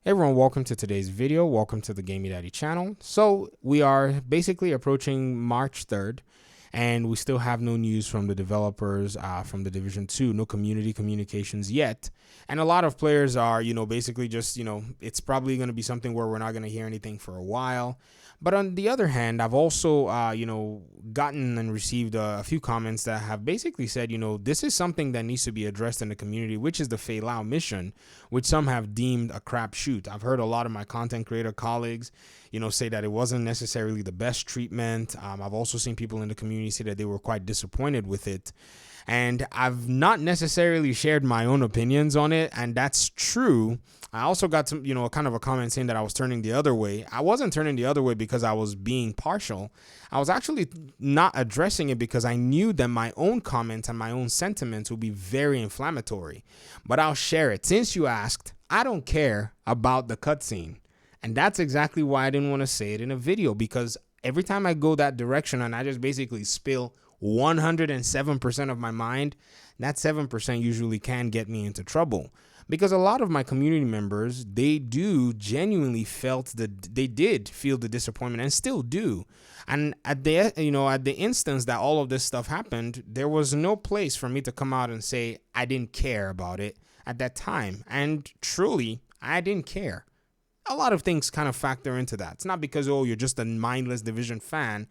Hey everyone, welcome to today's video. Welcome to the Gamey Daddy channel. So we are basically approaching March 3rd, and we still have no news from the developers from the Division 2, no community communications yet. And a lot of players are, basically just, it's probably going to be something where we're not going to hear anything for a while. But on the other hand, I've also, gotten and received a few comments that have basically said, this is something that needs to be addressed in the community, which is the Faye Lau mission, which some have deemed a crapshoot. I've heard a lot of my content creator colleagues, say that it wasn't necessarily the best treatment. I've also seen people in the community say that they were quite disappointed with it. And I've not necessarily shared my own opinions on it, and that's true. I also got some, kind of a comment saying that I was turning the other way. I wasn't turning the other way because I was being partial. I was actually not addressing it because I knew that my own comments and my own sentiments would be very inflammatory. But I'll share it. Since you asked, I don't care about the cutscene. And that's exactly why I didn't want to say it in a video, because every time I go that direction and I just basically spill 107% of my mind, that 7% usually can get me into trouble. Because a lot of my community members, they do genuinely they did feel the disappointment and still do. And at the instance that all of this stuff happened, there was no place for me to come out and say I didn't care about it at that time. And truly, I didn't care. A lot of things kind of factor into that. It's not because, you're just a mindless Division fan.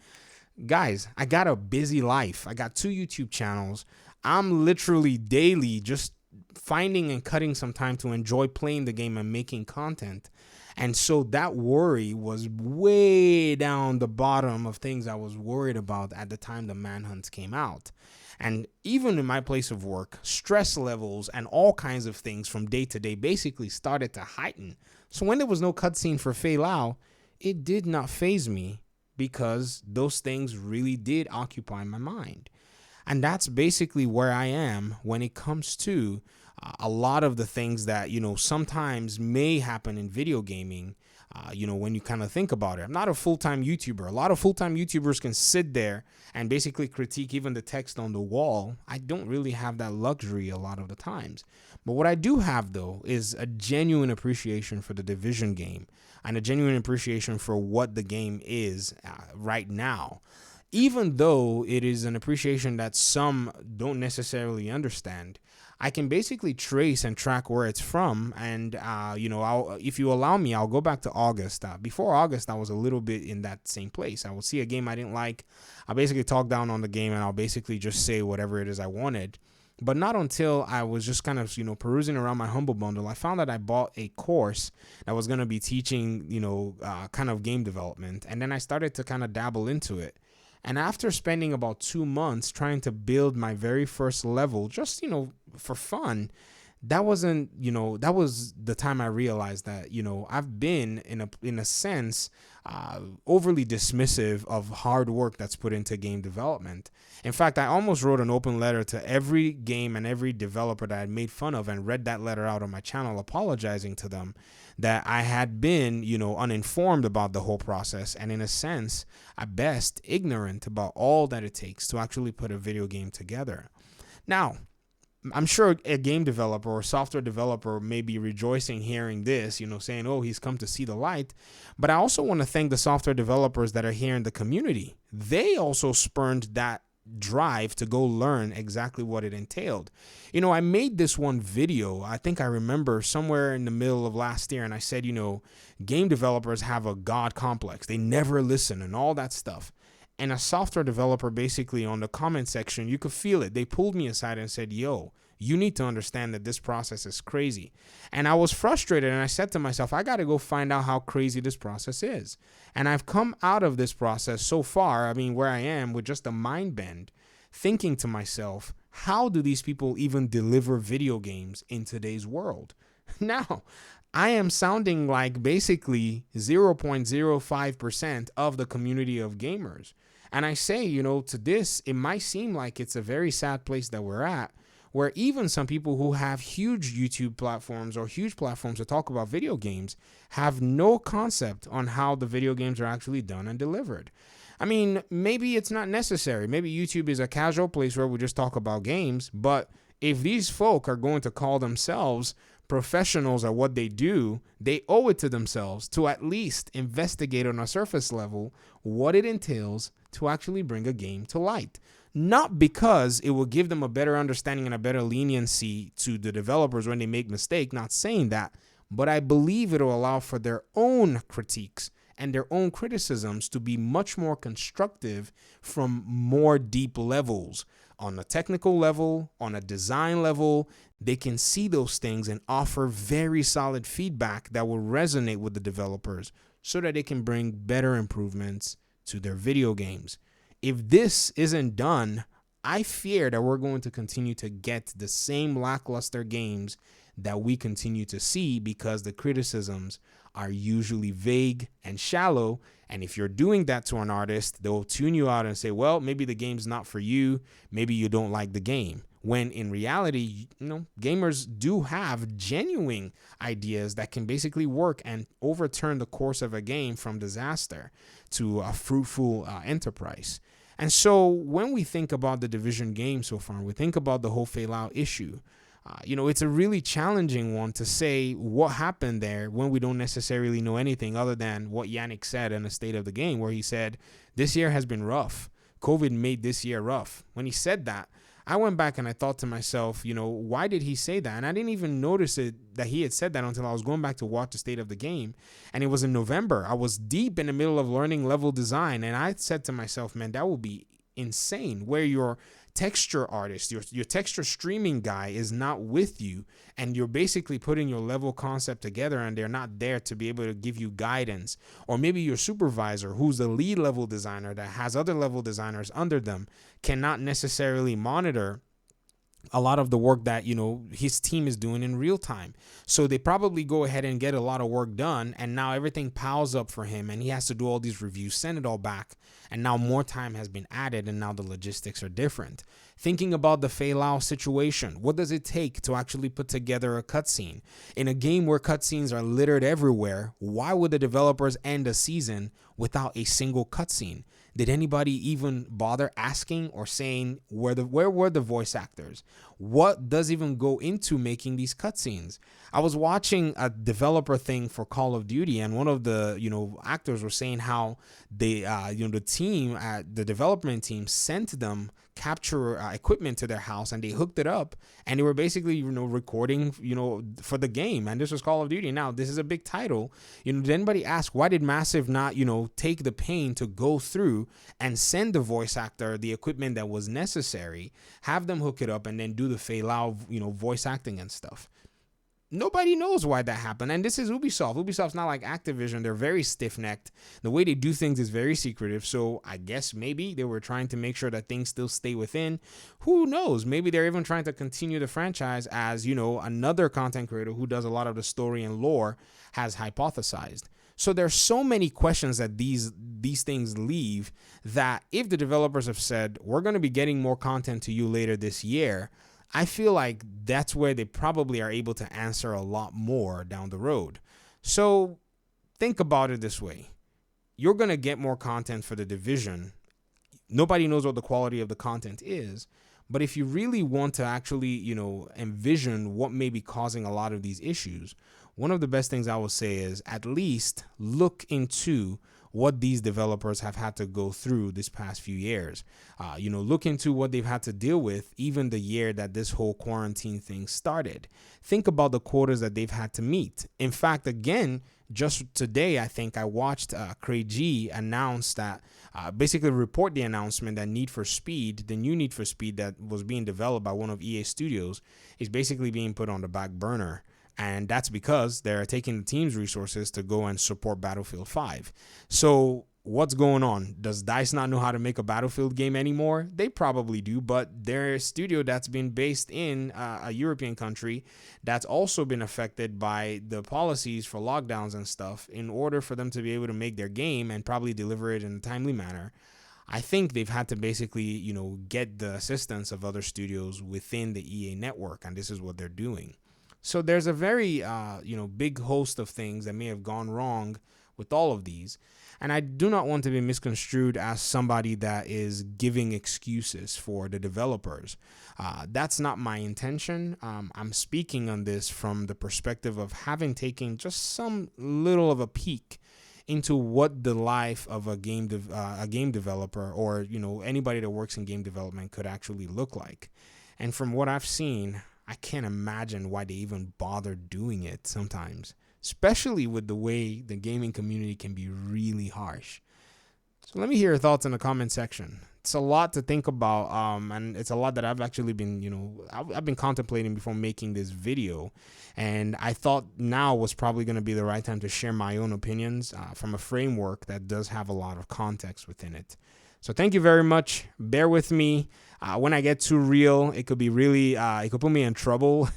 Guys, I got a busy life. I got 2 YouTube channels. I'm literally daily just finding and cutting some time to enjoy playing the game and making content. And so that worry was way down the bottom of things I was worried about at the time the manhunt came out. And even in my place of work, stress levels and all kinds of things from day to day basically started to heighten. So when there was no cutscene for Faye Lau, it did not faze me, because those things really did occupy my mind. And that's basically where I am when it comes to a lot of the things that, sometimes may happen in video gaming, when you kind of think about it. I'm not a full-time YouTuber. A lot of full-time YouTubers can sit there and basically critique even the text on the wall. I don't really have that luxury a lot of the times. But what I do have, though, is a genuine appreciation for the Division game and a genuine appreciation for what the game is right now. Even though it is an appreciation that some don't necessarily understand, I can basically trace and track where it's from. And, if you allow me, I'll go back to August. Before August, I was a little bit in that same place. I would see a game I didn't like. I'll basically talk down on the game, and I'll basically just say whatever it is I wanted. But not until I was just kind of, perusing around my Humble Bundle, I found that I bought a course that was going to be teaching, kind of game development. And then I started to kind of dabble into it. And after spending about 2 months trying to build my very first level, just, for fun, that was the time I realized that, I've been in a sense, overly dismissive of hard work that's put into game development. In fact, I almost wrote an open letter to every game and every developer that I had made fun of, and read that letter out on my channel, apologizing to them that I had been, uninformed about the whole process, and in a sense, at best, ignorant about all that it takes to actually put a video game together. Now, I'm sure a game developer or software developer may be rejoicing hearing this, saying, oh, he's come to see the light. But I also want to thank the software developers that are here in the community. They also spurned that drive to go learn exactly what it entailed. I made this one video, I think I remember somewhere in the middle of last year, and I said, game developers have a God complex. They never listen and all that stuff. And a software developer, basically on the comment section, you could feel it. They pulled me aside and said, yo, you need to understand that this process is crazy. And I was frustrated, and I said to myself, I got to go find out how crazy this process is. And I've come out of this process so far, where I am, with just a mind bend, thinking to myself, how do these people even deliver video games in today's world? Now, I am sounding like basically 0.05% of the community of gamers. And I say, to this, it might seem like it's a very sad place that we're at, where even some people who have huge YouTube platforms or huge platforms to talk about video games have no concept on how the video games are actually done and delivered. Maybe it's not necessary. Maybe YouTube is a casual place where we just talk about games. But if these folk are going to call themselves professionals at what they do, they owe it to themselves to at least investigate on a surface level what it entails to actually bring a game to light. Not because it will give them a better understanding and a better leniency to the developers when they make mistakes, not saying that, but I believe it'll allow for their own critiques and their own criticisms to be much more constructive from more deep levels. On a technical level, on a design level, they can see those things and offer very solid feedback that will resonate with the developers so that they can bring better improvements to their video games. If this isn't done, I fear that we're going to continue to get the same lackluster games that we continue to see because the criticisms are usually vague and shallow. And if you're doing that to an artist, they'll tune you out and say, well, maybe the game's not for you. Maybe you don't like the game. When in reality, gamers do have genuine ideas that can basically work and overturn the course of a game from disaster to a fruitful enterprise. And so when we think about the Division game so far, we think about the whole Faye Lau issue. It's a really challenging one to say what happened there when we don't necessarily know anything other than what Yannick said in the state of the game, where he said, this year has been rough. COVID made this year rough. When he said that, I went back and I thought to myself, why did he say that? And I didn't even notice that he had said that until I was going back to watch the state of the game. And it was in November. I was deep in the middle of learning level design. And I said to myself, man, that would be insane where your texture artist, your texture streaming guy is not with you, and you're basically putting your level concept together and they're not there to be able to give you guidance. Or maybe your supervisor, who's the lead level designer that has other level designers under them, cannot necessarily monitor a lot of the work that his team is doing in real time. So they probably go ahead and get a lot of work done, and now everything piles up for him and he has to do all these reviews, send it all back, and now more time has been added and now the logistics are different. Thinking about the Faye Lau situation, what does it take to actually put together a cutscene? In a game where cutscenes are littered everywhere, why would the developers end a season without a single cutscene? Did anybody even bother asking or saying where were the voice actors? What does even go into making these cutscenes? I was watching a developer thing for Call of Duty, and one of the actors were saying how they the team at the development team sent them capture equipment to their house and they hooked it up and they were basically recording for the game, and this was Call of Duty. Now this is a big title. Did anybody ask why did Massive not take the pain to go through and send the voice actor the equipment that was necessary, have them hook it up, and then do the Faye Lau voice acting and stuff? Nobody knows why that happened. And this is Ubisoft. Ubisoft's not like Activision. They're very stiff-necked. The way they do things is very secretive. So I guess maybe they were trying to make sure that things still stay within. Who knows? Maybe they're even trying to continue the franchise as, another content creator who does a lot of the story and lore has hypothesized. So there's so many questions that these things leave that if the developers have said, we're going to be getting more content to you later this year, I feel like that's where they probably are able to answer a lot more down the road. So think about it this way. You're going to get more content for the Division. Nobody knows what the quality of the content is. But if you really want to actually, envision what may be causing a lot of these issues, one of the best things I will say is at least look into what these developers have had to go through this past few years. Look into what they've had to deal with even the year that this whole quarantine thing started. Think about the quotas that they've had to meet. In fact, again, just today, I think I watched Craig G announce that, basically report the announcement that Need for Speed, the new Need for Speed that was being developed by one of EA Studios, is basically being put on the back burner. And that's because they're taking the team's resources to go and support Battlefield 5. So what's going on? Does DICE not know how to make a Battlefield game anymore? They probably do, but they're a studio that's been based in a European country that's also been affected by the policies for lockdowns and stuff. In order for them to be able to make their game and probably deliver it in a timely manner, I think they've had to basically, get the assistance of other studios within the EA network, and this is what they're doing. So there's a very, big host of things that may have gone wrong with all of these. And I do not want to be misconstrued as somebody that is giving excuses for the developers. That's not my intention. I'm speaking on this from the perspective of having taken just some little of a peek into what the life of a game developer, or anybody that works in game development, could actually look like. And from what I've seen, I can't imagine why they even bother doing it sometimes, especially with the way the gaming community can be really harsh. So let me hear your thoughts in the comment section. It's a lot to think about, and it's a lot that I've actually been, I've been contemplating before making this video. And I thought now was probably going to be the right time to share my own opinions from a framework that does have a lot of context within it. So thank you very much. Bear with me. When I get too real, it could be really, it could put me in trouble.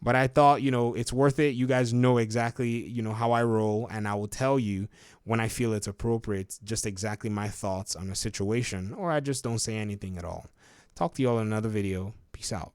But I thought, it's worth it. You guys know exactly, how I roll, and I will tell you when I feel it's appropriate, just exactly my thoughts on a situation, or I just don't say anything at all. Talk to you all in another video. Peace out.